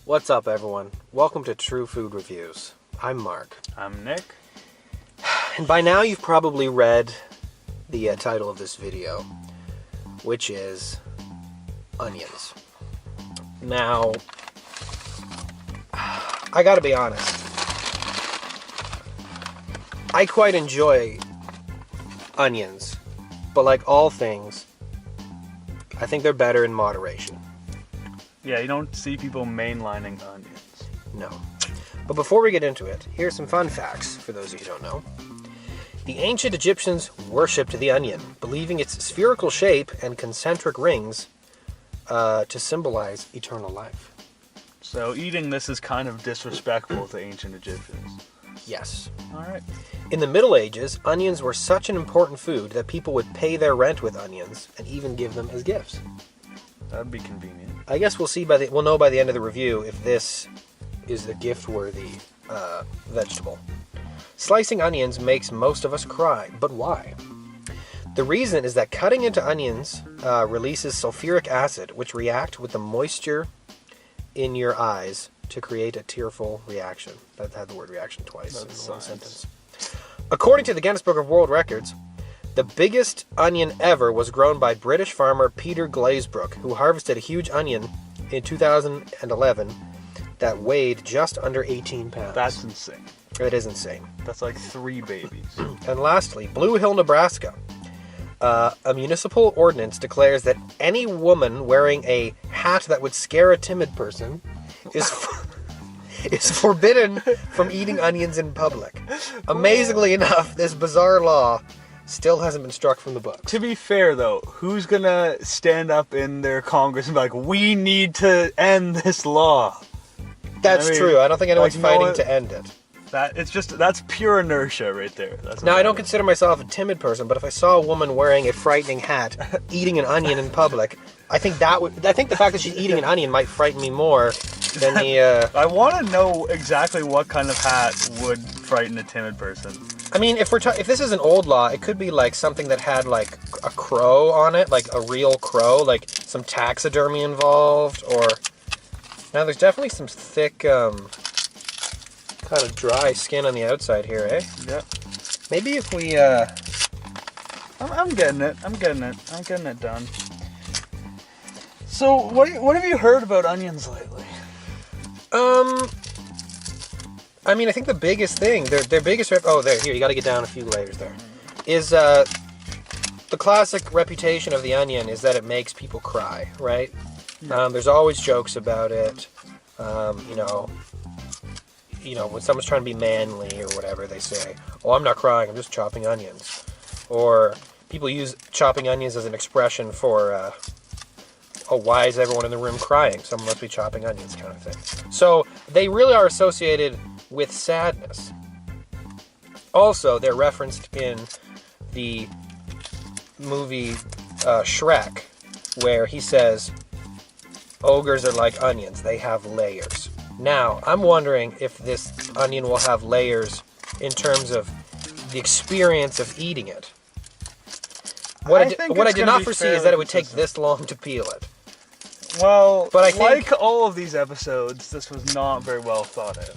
What's up, everyone? Welcome to True Food Reviews. I'm Mark. I'm Nick. And by now you've probably read the title of this video, which is onions. Now, I gotta be honest. I quite enjoy onions, but like all things, I think they're better in moderation. Yeah, you don't see people mainlining onions. No. But before we get into it, here's some fun facts for those of you who don't know. The ancient Egyptians worshipped the onion, believing its spherical shape and concentric rings to symbolize eternal life. So eating this is kind of disrespectful to ancient Egyptians. Yes. Alright. In the Middle Ages, onions were such an important food that people would pay their rent with onions and even give them as gifts. That'd be convenient. I guess we'll know by the end of the review if this is the gift-worthy vegetable. Slicing onions makes most of us cry, but why? The reason is that cutting into onions releases sulfuric acid, which react with the moisture in your eyes to create a tearful reaction. That had the word reaction twice in one sentence. According to the Guinness Book of World Records, the biggest onion ever was grown by British farmer Peter Glazebrook, who harvested a huge onion in 2011 that weighed just under 18 pounds. That's insane. It is insane. That's like 3 babies. And lastly, Blue Hill, Nebraska. A municipal ordinance declares that any woman wearing a hat that would scare a timid person is forbidden from eating onions in public. Amazingly enough, this bizarre law still hasn't been struck from the book. To be fair, though, who's gonna stand up in their Congress and be like, we need to end this law? That's true. I don't think anyone's fighting to end it. That's pure inertia right there. Now, I don't consider myself a timid person, but if I saw a woman wearing a frightening hat, eating an onion in public, I think the fact that she's eating an onion might frighten me more than the... I want to know exactly what kind of hat would frighten a timid person. I mean, if this is an old law, it could be like something that had like a crow on it, like a real crow, like some taxidermy involved, or... Now, there's definitely some thick, kind of dry skin on the outside here, eh? Yep. Maybe if we, I'm getting it. I'm getting it done. So, what have you heard about onions lately? I mean, I think the biggest thing, their biggest... here, you gotta get down a few layers there. Is, the classic reputation of the onion is that it makes people cry, right? There's always jokes about it. You know, when someone's trying to be manly or whatever, they say, "Oh, I'm not crying, I'm just chopping onions." Or people use chopping onions as an expression for, "Oh, why is everyone in the room crying? Someone must be chopping onions," kind of thing. So they really are associated with sadness. Also, they're referenced in the movie Shrek, where he says, ogres are like onions, they have layers. Now, I'm wondering if this onion will have layers in terms of the experience of eating it. What I did not foresee is that it would take this long to peel it. Well, but I think, like all of these episodes, this was not very well thought out.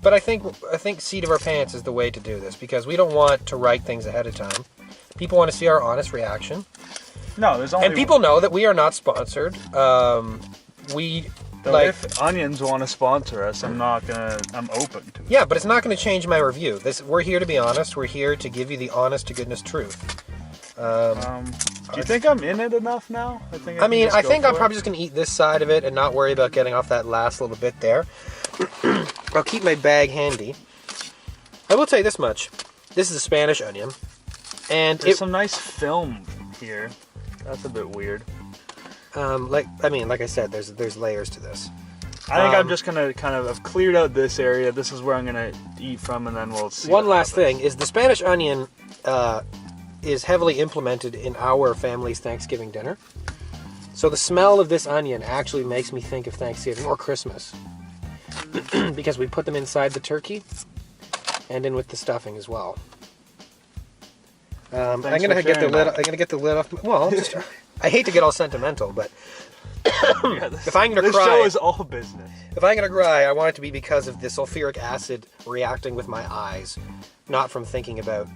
But I think seat of our pants is the way to do this, because we don't want to write things ahead of time. People want to see our honest reaction. No, there's only... And people know that we are not sponsored. If onions want to sponsor us, I'm open to it. Yeah, but it's not going to change my review. We're here to be honest. We're here to give you the honest to goodness truth. Do you think I'm in it enough now? I think I'm probably just going to eat this side of it and not worry about getting off that last little bit there. I'll keep my bag handy. I will tell you this much. This is a Spanish onion. And there's some nice film here. That's a bit weird. Like I said, there's layers to this. I think I'm just gonna I've cleared out this area. This is where I'm gonna eat from, and then we'll see. One last thing is the Spanish onion is heavily implemented in our family's Thanksgiving dinner. So the smell of this onion actually makes me think of Thanksgiving or Christmas, because we put them inside the turkey and in with the stuffing as well. I'm gonna get the lid off. Well, I hate to get all sentimental, but Yeah, If I'm gonna this cry- show is all business. If I'm gonna cry, I want it to be because of the sulfuric acid reacting with my eyes, not from thinking about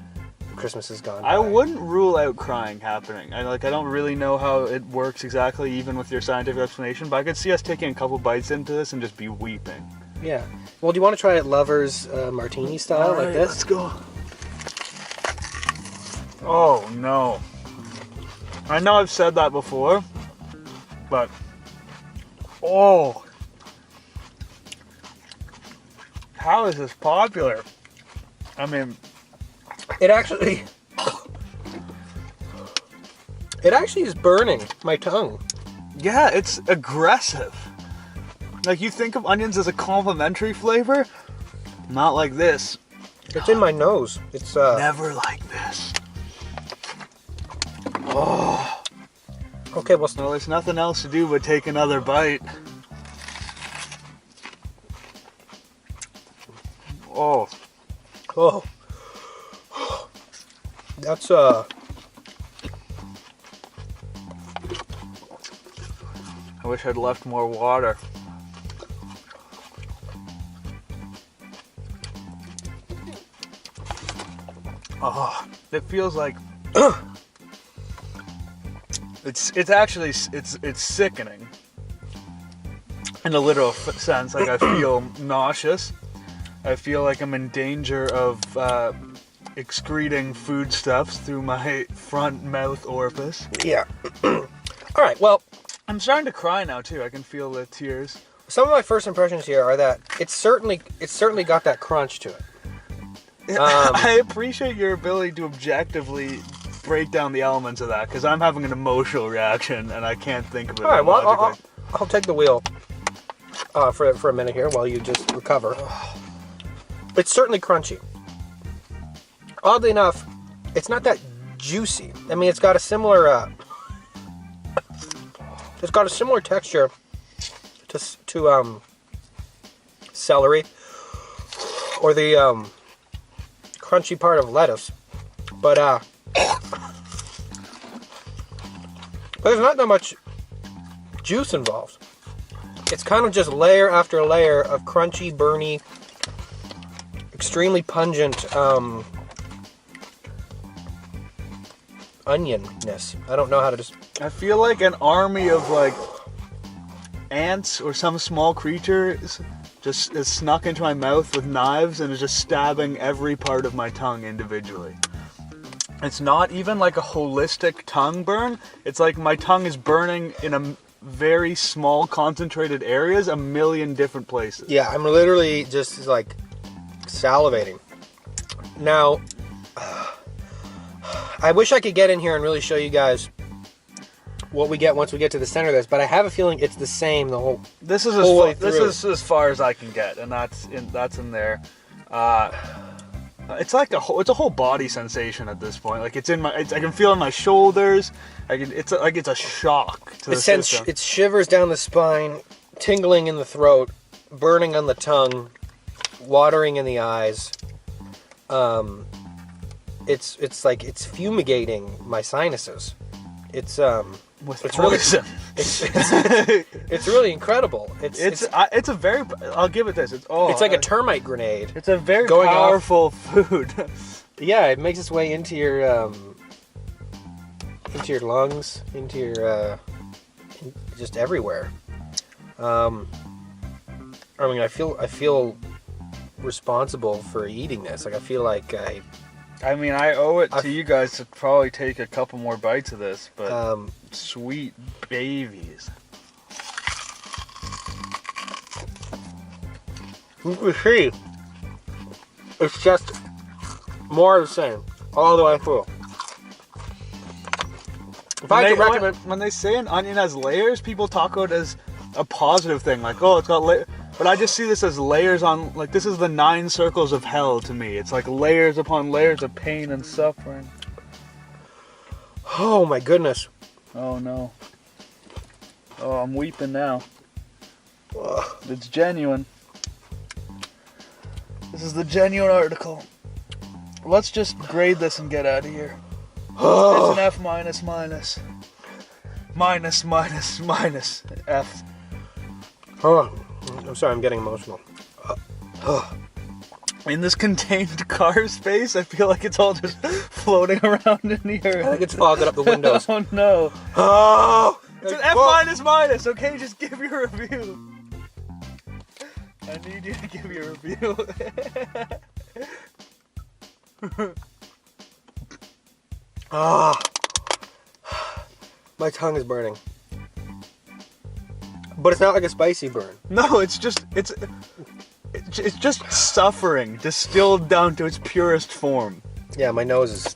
Christmas is gone. I by. wouldn't rule out crying happening. I don't really know how it works exactly, even with your scientific explanation. But I could see us taking a couple bites into this and just be weeping. Yeah. Well, do you want to try it Lover's martini style, like this? Let's go. Oh no! I know I've said that before, but oh, how is this popular? I mean, It actually is burning my tongue. yeah, it's aggressive. Like, you think of onions as a complementary flavor, not like this. It's in my nose. It's Never like this. Oh, okay. Well, well, there's nothing else to do but take another bite. Oh, oh, that's I wish I'd left more water. Oh, it feels like it's actually it's sickening in a literal sense. Like, I feel nauseous. I feel like I'm in danger of excreting foodstuffs through my front mouth orifice. yeah. All right. Well, I'm starting to cry now too. I can feel the tears. some of my first impressions here are that it's certainly got that crunch to it. I appreciate your ability to objectively break down the elements of that, because I'm having an emotional reaction and I can't think of it All right. Well, logically. I'll take the wheel for a minute here while you just recover. It's certainly crunchy. Oddly enough, it's not that juicy. I mean, it's got a similar texture to celery or the crunchy part of lettuce, but there's not that much juice involved. It's kind of just layer after layer of crunchy, burny, extremely pungent onionness. I don't know how to just... I feel like an army of like ants or some small creature just is snuck into my mouth with knives and is just stabbing every part of my tongue individually. It's not even like a holistic tongue burn. It's like my tongue is burning in a very small concentrated areas, a million different places. Yeah, I'm literally just like salivating. Now, I wish I could get in here and really show you guys what we get once we get to the center of this, but I have a feeling it's the same the whole... This is Whole way this through. is as far as I can get, and that's in there. It's like it's a whole body sensation at this point. Like, it's in my, I can feel it in my shoulders. It's a shock to the system. It shivers down the spine, tingling in the throat, burning on the tongue, watering in the eyes. It's like it's fumigating my sinuses. It's With it's really poison. it's really incredible. It's a very, I'll give it this. It's like a termite grenade. It's a very going off. powerful food. Yeah, it makes its way into your lungs, into your just everywhere. I mean, I feel responsible for eating this. Like, I feel like I mean, I owe it to you guys to probably take a couple more bites of this, but sweet babies. You can see, it's just more of the same all the way through. If I could recommend, when they say an onion has layers, people talk about it as a positive thing, like, oh, it's got layers. But I just see this as layers on, like, this is the 9 circles of hell to me. It's like layers upon layers of pain and suffering. oh my goodness, Oh no. Oh, I'm weeping now. Ugh. It's genuine. This is the genuine article. Let's just grade this and get out of here. It's an F minus minus. minus, minus, minus, F. Oh, I'm sorry, I'm getting emotional. In this contained car space, I feel like it's all just floating around in the I air. think it's fogging up the windows. Oh no. Oh! It's an F minus minus, okay? Just give your review. I need you to give your review. Ah, my tongue is burning. But it's not like a spicy burn. No, it's just suffering distilled down to its purest form. Yeah, my nose is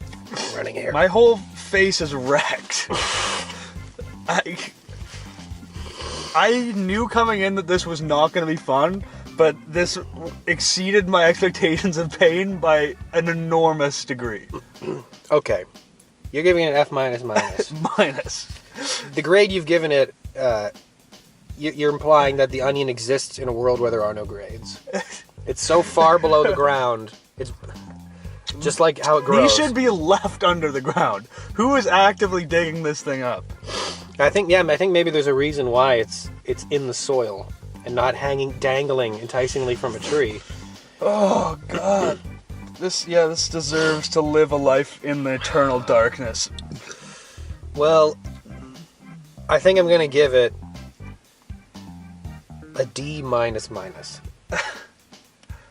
running here. My whole face is wrecked. I knew coming in that this was not going to be fun, but this exceeded my expectations of pain by an enormous degree. Okay, you're giving it an F minus minus. Minus. The grade you've given it, you're implying that the onion exists in a world where there are no grades. It's so far below the ground. It's just like how it grows. These should be left under the ground. Who is actively digging this thing up? I think maybe there's a reason why it's in the soil and not dangling enticingly from a tree. Oh God. This deserves to live a life in the eternal darkness. Well, I think I'm gonna give it a D minus minus.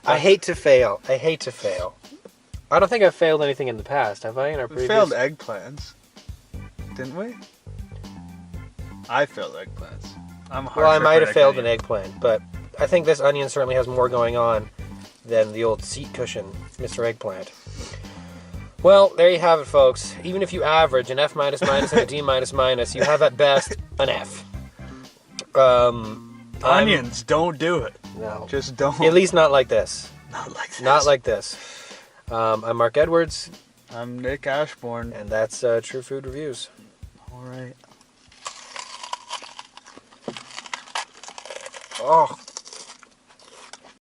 I hate to fail. I don't think I've failed anything in the past, have I? In our We previous... failed eggplants, didn't we? I failed eggplants. I'm a Well, I harsher might have critic failed than an you. eggplant, but I think this onion certainly has more going on than the old seat cushion, Mr. Eggplant. Well, there you have it, folks. Even if you average an F minus minus and a D minus minus, you have at best an F. Onions, don't do it. No. Just don't. At least not like this. not like this. Not like this. I'm Mark Edwards, I'm Nick Ashbourne. and that's True Food Reviews. All right. Oh.